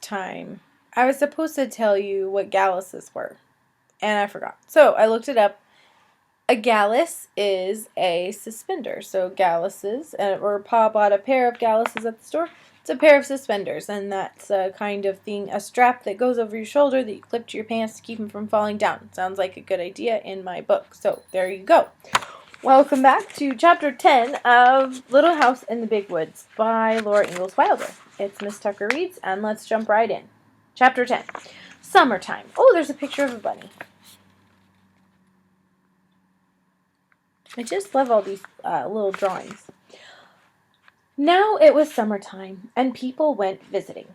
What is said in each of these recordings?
time, I was supposed to tell you what galluses were, and I forgot. So I looked it up. A gallus is a suspender. So galluses, or Pa bought a pair of galluses at the store. It's a pair of suspenders, and that's a kind of thing, a strap that goes over your shoulder that you clip to your pants to keep them from falling down. Sounds like a good idea in my book. So there you go. Welcome back to Chapter 10 of Little House in the Big Woods by Laura Ingalls Wilder. It's Miss Tucker Reads, and let's jump right in. Chapter 10. Summertime. Oh, there's a picture of a bunny. I just love all these little drawings. Now it was summertime, and people went visiting.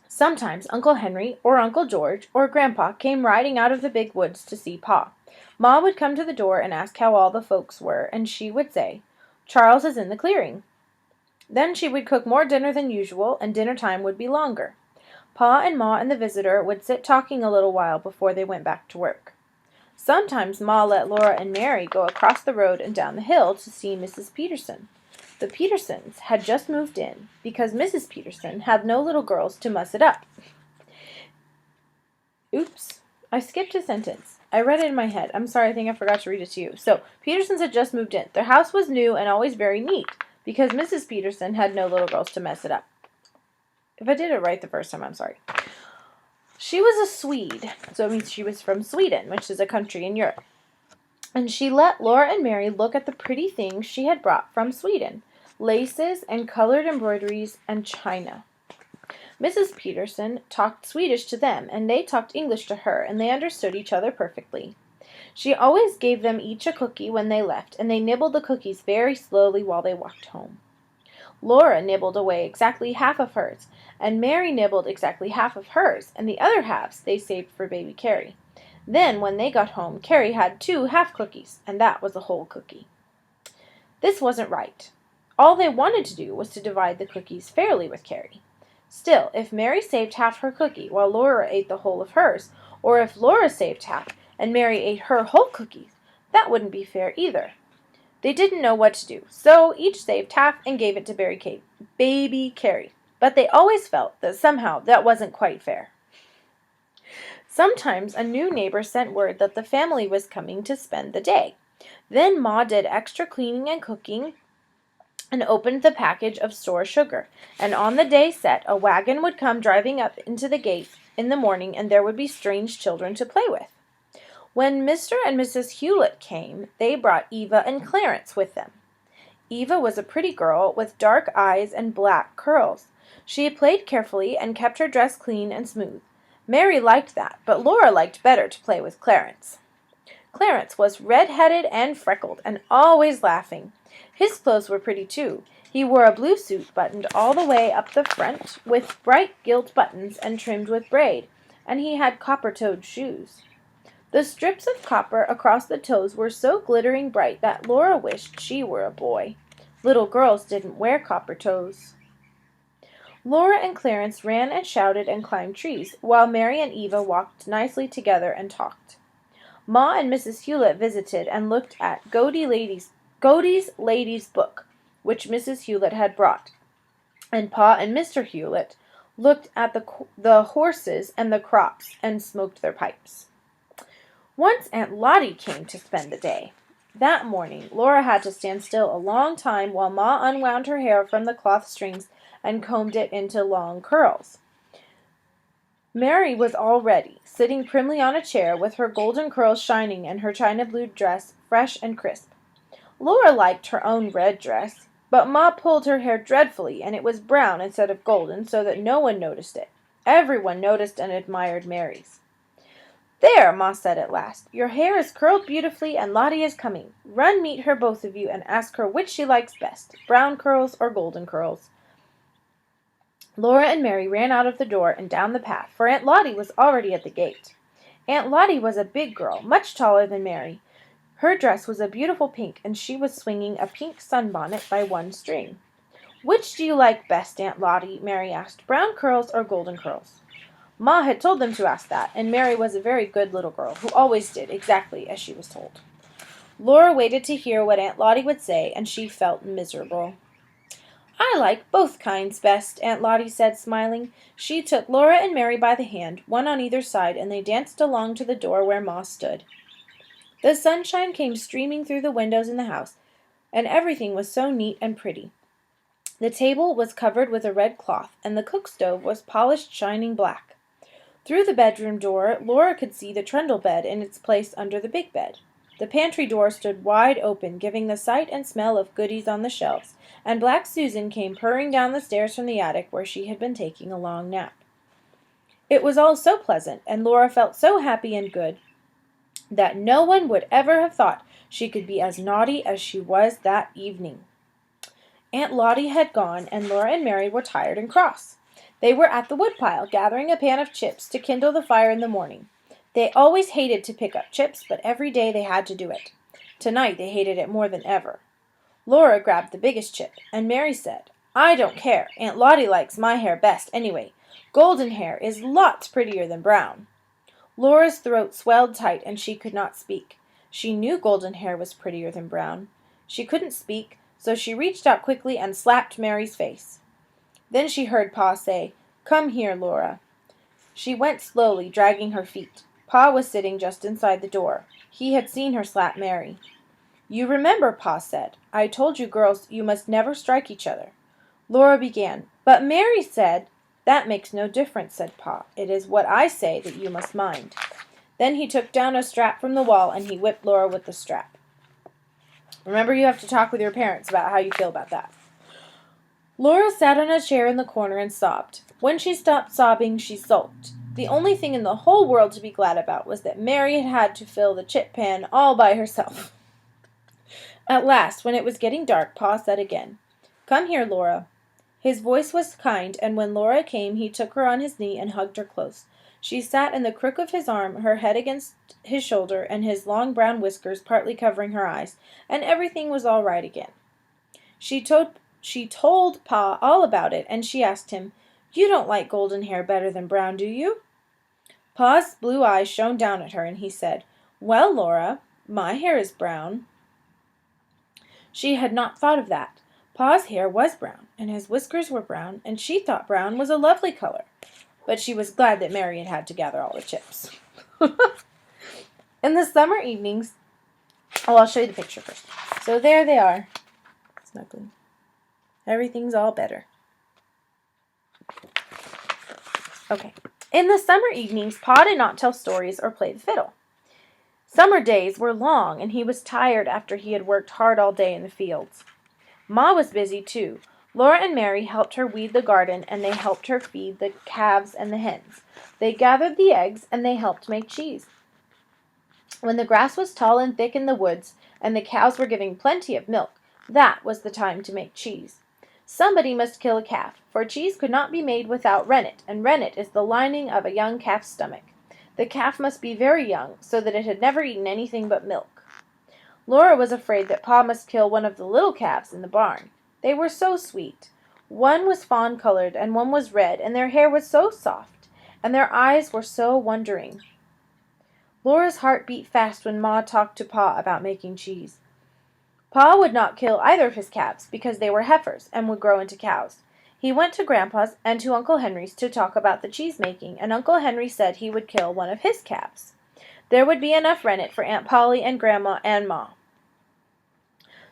Sometimes Uncle Henry, or Uncle George, or Grandpa came riding out of the big woods to see Pa. Ma would come to the door and ask how all the folks were, and she would say, "Charles is in the clearing." Then she would cook more dinner than usual, and dinner time would be longer. Pa and Ma and the visitor would sit talking a little while before they went back to work. Sometimes Ma let Laura and Mary go across the road and down the hill to see Mrs. Peterson. The Petersons had just moved in because Mrs. Peterson had no little girls to muss it up. Oops, I skipped a sentence. I read it in my head. I'm sorry, I think I forgot to read it to you. So, Petersons had just moved in. Their house was new and always very neat because Mrs. Peterson had no little girls to mess it up. If I did it right the first time, I'm sorry. She was a Swede, so it means she was from Sweden, which is a country in Europe. And she let Laura and Mary look at the pretty things she had brought from Sweden, laces and colored embroideries and china. Mrs. Peterson talked Swedish to them, and they talked English to her, and they understood each other perfectly. She always gave them each a cookie when they left, and they nibbled the cookies very slowly while they walked home. Laura nibbled away exactly half of hers, and Mary nibbled exactly half of hers, and the other halves they saved for baby Carrie. Then, when they got home, Carrie had 2 half cookies, and that was a whole cookie. This wasn't right. All they wanted to do was to divide the cookies fairly with Carrie. Still, if Mary saved half her cookie while Laura ate the whole of hers, or if Laura saved half and Mary ate her whole cookies, that wouldn't be fair either. They didn't know what to do, so each saved half and gave it to baby Carrie. But they always felt that somehow that wasn't quite fair. Sometimes a new neighbor sent word that the family was coming to spend the day. Then Ma did extra cleaning and cooking and opened the package of store sugar. And on the day set, a wagon would come driving up into the gate in the morning, and there would be strange children to play with. When Mr. and Mrs. Hewlett came, they brought Eva and Clarence with them. Eva was a pretty girl with dark eyes and black curls. She played carefully and kept her dress clean and smooth. Mary liked that, but Laura liked better to play with Clarence. Clarence was red-headed and freckled and always laughing. His clothes were pretty too. He wore a blue suit buttoned all the way up the front with bright gilt buttons and trimmed with braid, and he had copper-toed shoes. The strips of copper across the toes were so glittering bright that Laura wished she were a boy. Little girls didn't wear copper toes. Laura and Clarence ran and shouted and climbed trees, while Mary and Eva walked nicely together and talked. Ma and Mrs. Hewlett visited and looked at Godey's Lady's Book, which Mrs. Hewlett had brought, and Pa and Mr. Hewlett looked at the horses and the crops and smoked their pipes. Once Aunt Lottie came to spend the day. That morning, Laura had to stand still a long time while Ma unwound her hair from the cloth strings and combed it into long curls. Mary was all ready, sitting primly on a chair with her golden curls shining and her china blue dress fresh and crisp. Laura liked her own red dress, but Ma pulled her hair dreadfully, and it was brown instead of golden, so that no one noticed it. Everyone noticed and admired Mary's. "There," Ma said at last. "Your hair is curled beautifully, and Lottie is coming. Run meet her, both of you, and ask her which she likes best, brown curls or golden curls." Laura and Mary ran out of the door and down the path, for Aunt Lottie was already at the gate. Aunt Lottie was a big girl, much taller than Mary. Her dress was a beautiful pink, and she was swinging a pink sunbonnet by one string. "Which do you like best, Aunt Lottie?" Mary asked, "brown curls or golden curls?" Ma had told them to ask that, and Mary was a very good little girl, who always did exactly as she was told. Laura waited to hear what Aunt Lottie would say, and she felt miserable. I like both kinds best, Aunt Lottie said, smiling. She took Laura and Mary by the hand, one on either side, and they danced along to the door where Ma stood. The sunshine came streaming through the windows in the house, and everything was so neat and pretty. The table was covered with a red cloth, and the cook stove was polished shining black. Through the bedroom door, Laura could see the trundle bed in its place under the big bed. The pantry door stood wide open, giving the sight and smell of goodies on the shelves, and Black Susan came purring down the stairs from the attic where she had been taking a long nap. It was all so pleasant, and Laura felt so happy and good, that no one would ever have thought she could be as naughty as she was that evening. Aunt Lottie had gone, and Laura and Mary were tired and cross. They were at the woodpile, gathering a pan of chips to kindle the fire in the morning. They always hated to pick up chips, but every day they had to do it. Tonight they hated it more than ever. Laura grabbed the biggest chip, and Mary said, I don't care. Aunt Lottie likes my hair best anyway. Golden hair is lots prettier than brown. Laura's throat swelled tight, and she could not speak. She knew golden hair was prettier than brown. She couldn't speak, so she reached out quickly and slapped Mary's face. Then she heard Pa say, Come here, Laura. She went slowly, dragging her feet. Pa was sitting just inside the door. He had seen her slap Mary. You remember, Pa said. I told you girls you must never strike each other. Laura began, But Mary said, That makes no difference, said Pa. It is what I say that you must mind. Then he took down a strap from the wall and he whipped Laura with the strap. Remember, you have to talk with your parents about how you feel about that. Laura sat on a chair in the corner and sobbed. When she stopped sobbing, she sulked. The only thing in the whole world to be glad about was that Mary had had to fill the chip pan all by herself. At last, when it was getting dark, Pa said again, Come here, Laura. His voice was kind, and when Laura came, he took her on his knee and hugged her close. She sat in the crook of his arm, her head against his shoulder, and his long brown whiskers partly covering her eyes, and everything was all right again. She told Pa all about it, and she asked him, You don't like golden hair better than brown, do you? Pa's blue eyes shone down at her, and he said, Well, Laura, my hair is brown. She had not thought of that. Pa's hair was brown, and his whiskers were brown, and she thought brown was a lovely color. But she was glad that Mary had to gather all the chips. In the summer evenings, I'll show you the picture first. So there they are, snuggling. Everything's all better. Okay. In the summer evenings, Pa did not tell stories or play the fiddle. Summer days were long, and he was tired after he had worked hard all day in the fields. Ma was busy, too. Laura and Mary helped her weed the garden, and they helped her feed the calves and the hens. They gathered the eggs, and they helped make cheese. When the grass was tall and thick in the woods, and the cows were giving plenty of milk, that was the time to make cheese. Somebody must kill a calf, for cheese could not be made without rennet, and rennet is the lining of a young calf's stomach. The calf must be very young, so that it had never eaten anything but milk. Laura was afraid that Pa must kill one of the little calves in the barn. They were so sweet. One was fawn-colored, and one was red, and their hair was so soft, and their eyes were so wondering. Laura's heart beat fast when Ma talked to Pa about making cheese. Pa would not kill either of his calves, because they were heifers, and would grow into cows. He went to Grandpa's and to Uncle Henry's to talk about the cheese-making, and Uncle Henry said he would kill one of his calves. There would be enough rennet for Aunt Polly and Grandma and Ma.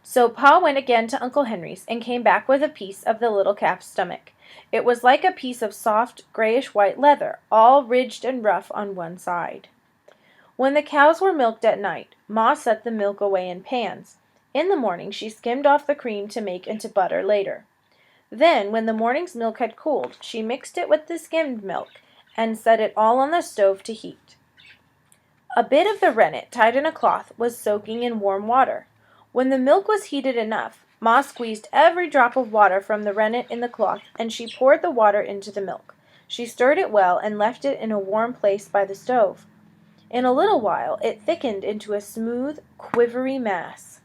So Pa went again to Uncle Henry's and came back with a piece of the little calf's stomach. It was like a piece of soft, grayish-white leather, all ridged and rough on one side. When the cows were milked at night, Ma set the milk away in pans. In the morning she skimmed off the cream to make into butter later. Then, when the morning's milk had cooled, she mixed it with the skimmed milk and set it all on the stove to heat. A bit of the rennet, tied in a cloth, was soaking in warm water. When the milk was heated enough, Ma squeezed every drop of water from the rennet in the cloth, and she poured the water into the milk. She stirred it well and left it in a warm place by the stove. In a little while, it thickened into a smooth, quivery mass.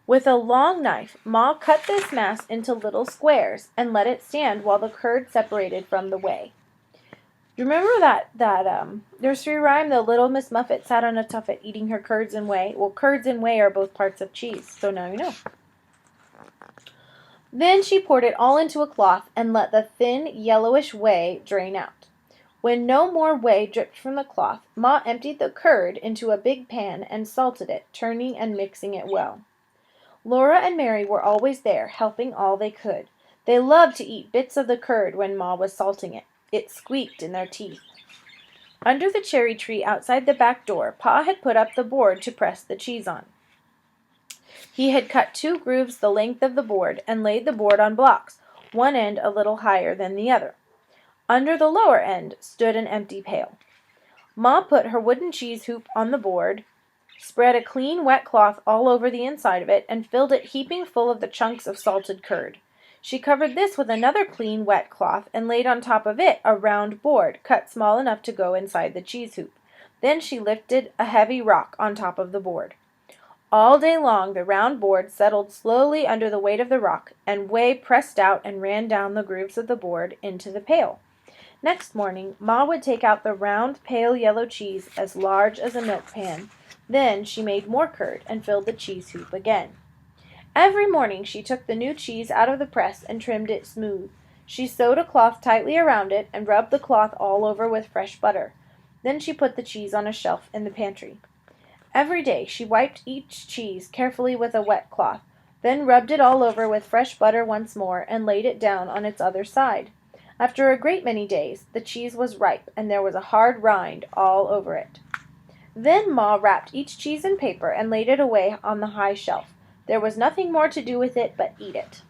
With a long knife, Ma cut this mass into little squares and let it stand while the curd separated from the whey. You remember that nursery rhyme, the little Miss Muffet sat on a tuffet eating her curds and whey? Well, curds and whey are both parts of cheese, so now you know. Then she poured it all into a cloth and let the thin, yellowish whey drain out. When no more whey dripped from the cloth, Ma emptied the curd into a big pan and salted it, turning and mixing it well. Laura and Mary were always there, helping all they could. They loved to eat bits of the curd when Ma was salting it. It squeaked in their teeth. Under the cherry tree outside the back door, Pa had put up the board to press the cheese on. He had cut 2 grooves the length of the board and laid the board on blocks, one end a little higher than the other. Under the lower end stood an empty pail. Ma put her wooden cheese hoop on the board, spread a clean wet cloth all over the inside of it, and filled it heaping full of the chunks of salted curd. She covered this with another clean wet cloth and laid on top of it a round board, cut small enough to go inside the cheese hoop. Then she lifted a heavy rock on top of the board. All day long the round board settled slowly under the weight of the rock, and whey pressed out and ran down the grooves of the board into the pail. Next morning, Ma would take out the round, pale yellow cheese as large as a milk pan. Then she made more curd and filled the cheese hoop again. Every morning she took the new cheese out of the press and trimmed it smooth. She sewed a cloth tightly around it and rubbed the cloth all over with fresh butter. Then she put the cheese on a shelf in the pantry. Every day she wiped each cheese carefully with a wet cloth, then rubbed it all over with fresh butter once more and laid it down on its other side. After a great many days, the cheese was ripe, and there was a hard rind all over it. Then Ma wrapped each cheese in paper and laid it away on the high shelf. There was nothing more to do with it but eat it.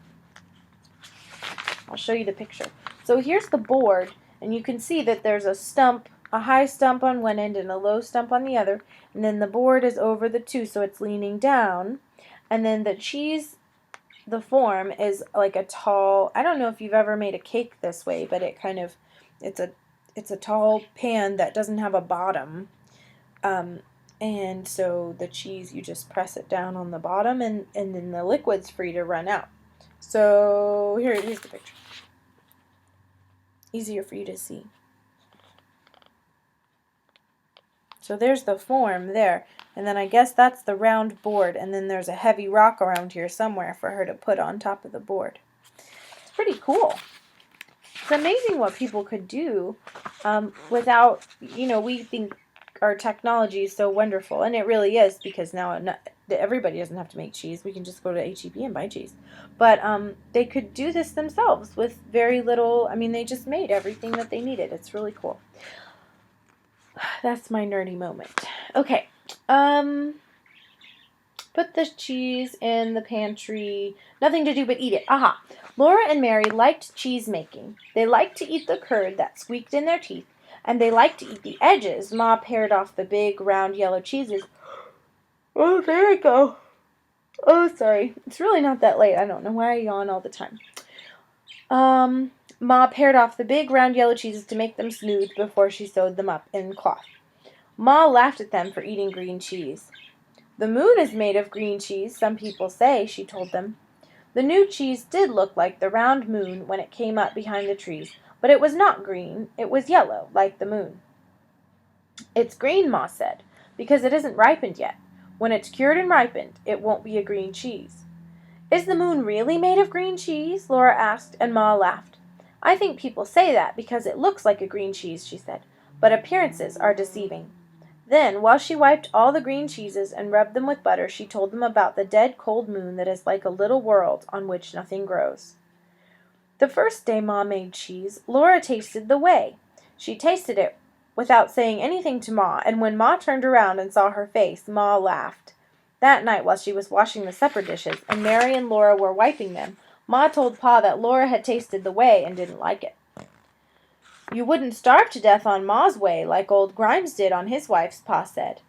I'll show you the picture. So here's the board, and you can see that there's a high stump on one end and a low stump on the other, and then the board is over the 2, so it's leaning down, and then the cheese, the form is like a tall, I don't know if you've ever made a cake this way, but it's a tall pan that doesn't have a bottom, and so the cheese, you just press it down on the bottom, and then the liquid's free to run out. So here's the picture. Easier for you to see. So there's the form there, and then I guess that's the round board, and then there's a heavy rock around here somewhere for her to put on top of the board. It's pretty cool. It's amazing what people could do without, we think our technology is so wonderful, and it really is, because now everybody doesn't have to make cheese. We can just go to H-E-B and buy cheese. But they could do this themselves with very little. They just made everything that they needed. It's really cool. That's my nerdy moment. Okay. Put the cheese in the pantry. Nothing to do but eat it. Aha. Laura and Mary liked cheese making. They liked to eat the curd that squeaked in their teeth, and they liked to eat the edges. Ma pared off the big, round, yellow cheeses. Oh, there we go. Oh, sorry. It's really not that late. I don't know why I yawn all the time. Ma pared off the big, round, yellow cheeses to make them smooth before she sewed them up in cloth. Ma laughed at them for eating green cheese. The moon is made of green cheese, some people say, she told them. The new cheese did look like the round moon when it came up behind the trees, but it was not green. It was yellow, like the moon. It's green, Ma said, because it isn't ripened yet. When it's cured and ripened, it won't be a green cheese. Is the moon really made of green cheese? Laura asked, and Ma laughed. I think people say that because it looks like a green cheese, she said, but appearances are deceiving. Then, while she wiped all the green cheeses and rubbed them with butter, she told them about the dead cold moon that is like a little world on which nothing grows. The first day Ma made cheese, Laura tasted the whey. She tasted it without saying anything to Ma, and when Ma turned around and saw her face, Ma laughed. That night, while she was washing the supper dishes, and Mary and Laura were wiping them, Ma told Pa that Laura had tasted the whey and didn't like it. You wouldn't starve to death on Ma's whey like old Grimes did on his wife's, Pa said.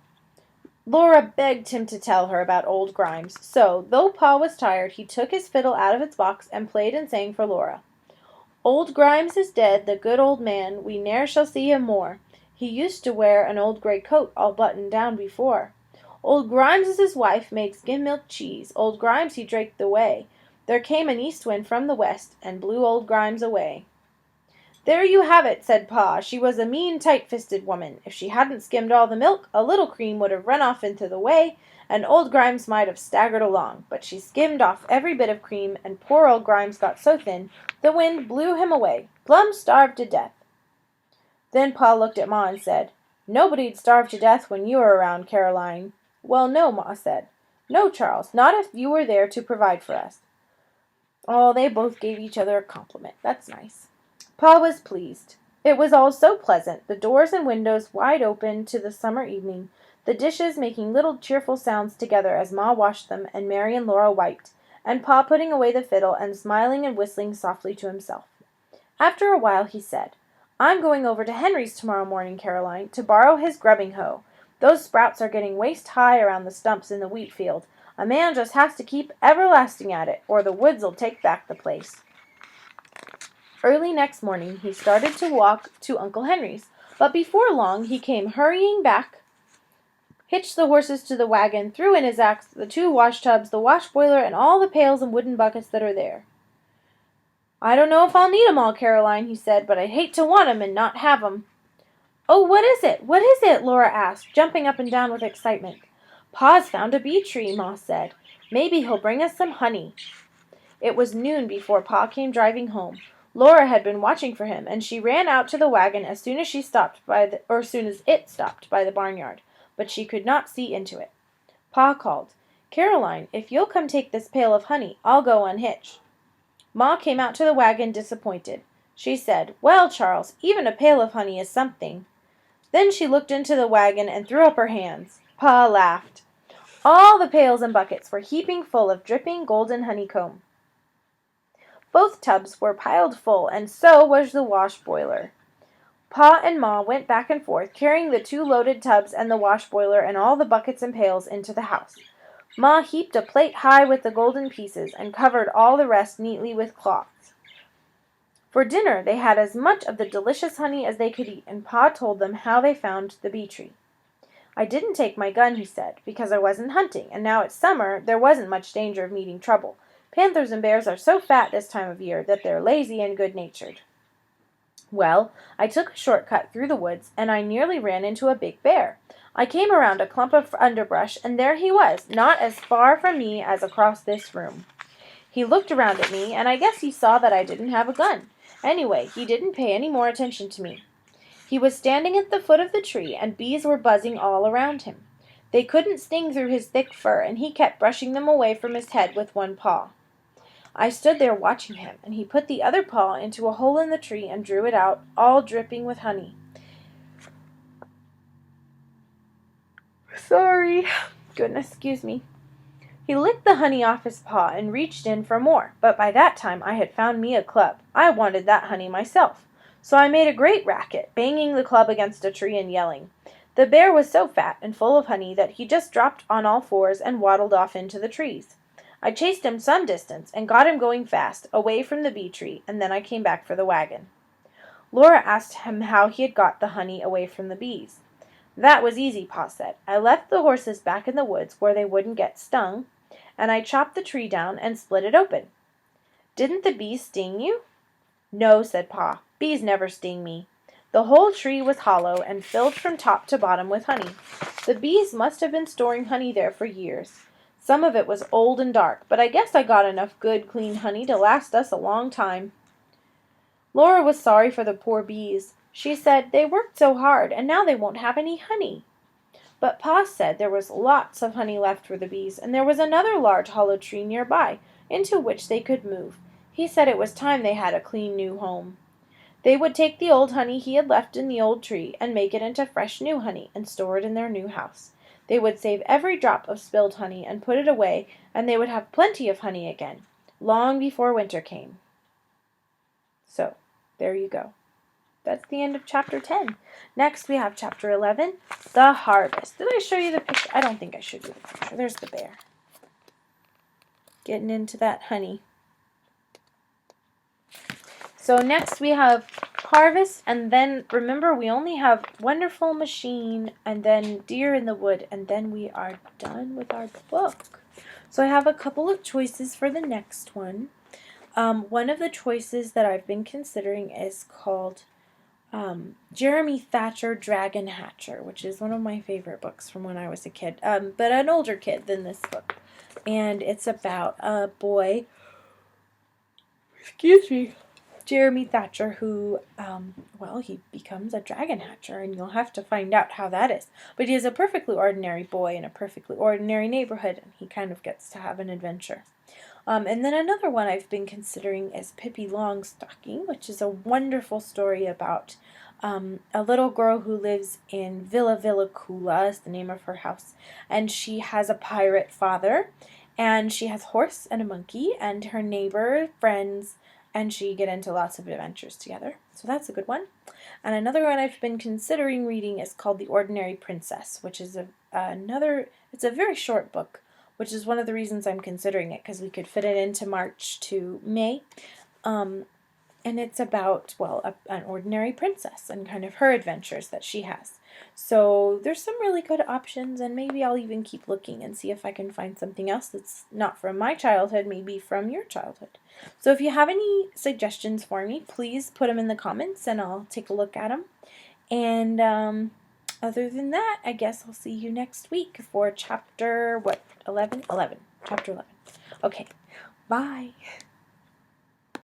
Laura begged him to tell her about old Grimes, so, though Pa was tired, he took his fiddle out of its box and played and sang for Laura. Old Grimes is dead, the good old man, we ne'er shall see him more. He used to wear an old grey coat all buttoned down before. Old Grimes' his wife made skim-milk cheese, old Grimes he drank the whey. There came an east wind from the west, and blew old Grimes away. There you have it, said Pa. She was a mean, tight-fisted woman. If she hadn't skimmed all the milk, a little cream would have run off into the whey, and old Grimes might have staggered along, but she skimmed off every bit of cream, and poor old Grimes got so thin, the wind blew him away, plumb starved to death. Then Pa looked at Ma and said, "Nobody'd starve to death when you were around, Caroline." "Well, no," Ma said. "No, Charles, not if you were there to provide for us." Oh, they both gave each other a compliment. That's nice. Pa was pleased. It was all so pleasant, the doors and windows wide open to the summer evening, the dishes making little cheerful sounds together as Ma washed them and Mary and Laura wiped, and Pa putting away the fiddle and smiling and whistling softly to himself. After a while he said, "I'm going over to Henry's tomorrow morning, Caroline, to borrow his grubbing hoe. Those sprouts are getting waist high around the stumps in the wheat field. A man just has to keep everlasting at it, or the woods'll take back the place." Early next morning he started to walk to Uncle Henry's, but before long he came hurrying back, hitched the horses to the wagon, threw in his axe, the 2 wash tubs, the wash boiler, and all the pails and wooden buckets that are there. "I don't know if I'll need 'em all, Caroline," he said, "but I'd hate to want 'em and not have 'em." "Oh, what is it? What is it?" Laura asked, jumping up and down with excitement. "Pa's found a bee tree," Ma said. "Maybe he'll bring us some honey." It was noon before Pa came driving home. Laura had been watching for him, and she ran out to the wagon as soon as it stopped by the barnyard, but she could not see into it. Pa called, "Caroline, if you'll come take this pail of honey, I'll go unhitch." Ma came out to the wagon disappointed. She said, "Well, Charles, even a pail of honey is something." Then she looked into the wagon and threw up her hands. Pa laughed. All the pails and buckets were heaping full of dripping golden honeycomb. Both tubs were piled full, and so was the wash boiler. Pa and Ma went back and forth, carrying the 2 loaded tubs and the wash boiler and all the buckets and pails into the house. Ma heaped a plate high with the golden pieces, and covered all the rest neatly with cloths. For dinner they had as much of the delicious honey as they could eat, and Pa told them how they found the bee tree. "I didn't take my gun," he said, "because I wasn't hunting, and now it's summer there wasn't much danger of meeting trouble. Panthers and bears are so fat this time of year that they're lazy and good-natured. Well, I took a shortcut through the woods, and I nearly ran into a big bear. I came around a clump of underbrush, and there he was, not as far from me as across this room. He looked around at me, and I guess he saw that I didn't have a gun. Anyway, he didn't pay any more attention to me. He was standing at the foot of the tree, and bees were buzzing all around him. They couldn't sting through his thick fur, and he kept brushing them away from his head with one paw. I stood there watching him, and he put the other paw into a hole in the tree and drew it out, all dripping with honey. Sorry. Goodness, excuse me. He licked the honey off his paw and reached in for more, but by that time I had found me a club. I wanted that honey myself. So I made a great racket, banging the club against a tree and yelling. The bear was so fat and full of honey that he just dropped on all fours and waddled off into the trees. I chased him some distance and got him going fast, away from the bee tree, and then I came back for the wagon. Laura asked him how he had got the honey away from the bees. "That was easy," Pa said. "I left the horses back in the woods where they wouldn't get stung, and I chopped the tree down and split it open." "Didn't the bees sting you?" "No," said Pa. "Bees never sting me. The whole tree was hollow and filled from top to bottom with honey. The bees must have been storing honey there for years. Some of it was old and dark, but I guess I got enough good, clean honey to last us a long time." Laura was sorry for the poor bees. She said, "They worked so hard, and now they won't have any honey." But Pa said there was lots of honey left for the bees, and there was another large hollow tree nearby, into which they could move. He said it was time they had a clean new home. They would take the old honey he had left in the old tree and make it into fresh new honey and store it in their new house. They would save every drop of spilled honey and put it away, and they would have plenty of honey again, long before winter came. So, there you go. That's the end of chapter 10. Next we have chapter 11, The Harvest. Did I show you the picture? I don't think I showed you the picture. There's the bear. Getting into that honey. So next we have Harvest, and then remember we only have Wonderful Machine, and then Deer in the Wood, and then we are done with our book. So I have a couple of choices for the next one. One of the choices that I've been considering is called Jeremy Thatcher Dragon Hatcher, which is one of my favorite books from when I was a kid, but an older kid than this book. And it's about a boy, excuse me, Jeremy Thatcher, who, he becomes a dragon hatcher, and you'll have to find out how that is. But he is a perfectly ordinary boy in a perfectly ordinary neighborhood, and he kind of gets to have an adventure. And then another one I've been considering is Pippi Longstocking, which is a wonderful story about a little girl who lives in Villa Villacula is the name of her house, and she has a pirate father, and she has a horse and a monkey, and her neighbor, friends, and she get into lots of adventures together. So that's a good one. And another one I've been considering reading is called The Ordinary Princess, which is it's a very short book, which is one of the reasons I'm considering it, because we could fit it into March to May. And it's about, an ordinary princess and kind of her adventures that she has. So there's some really good options, and maybe I'll even keep looking and see if I can find something else that's not from my childhood, maybe from your childhood. So if you have any suggestions for me, please put them in the comments and I'll take a look at them. And other than that, I guess I'll see you next week for chapter, 11? 11. Chapter 11. Okay, bye.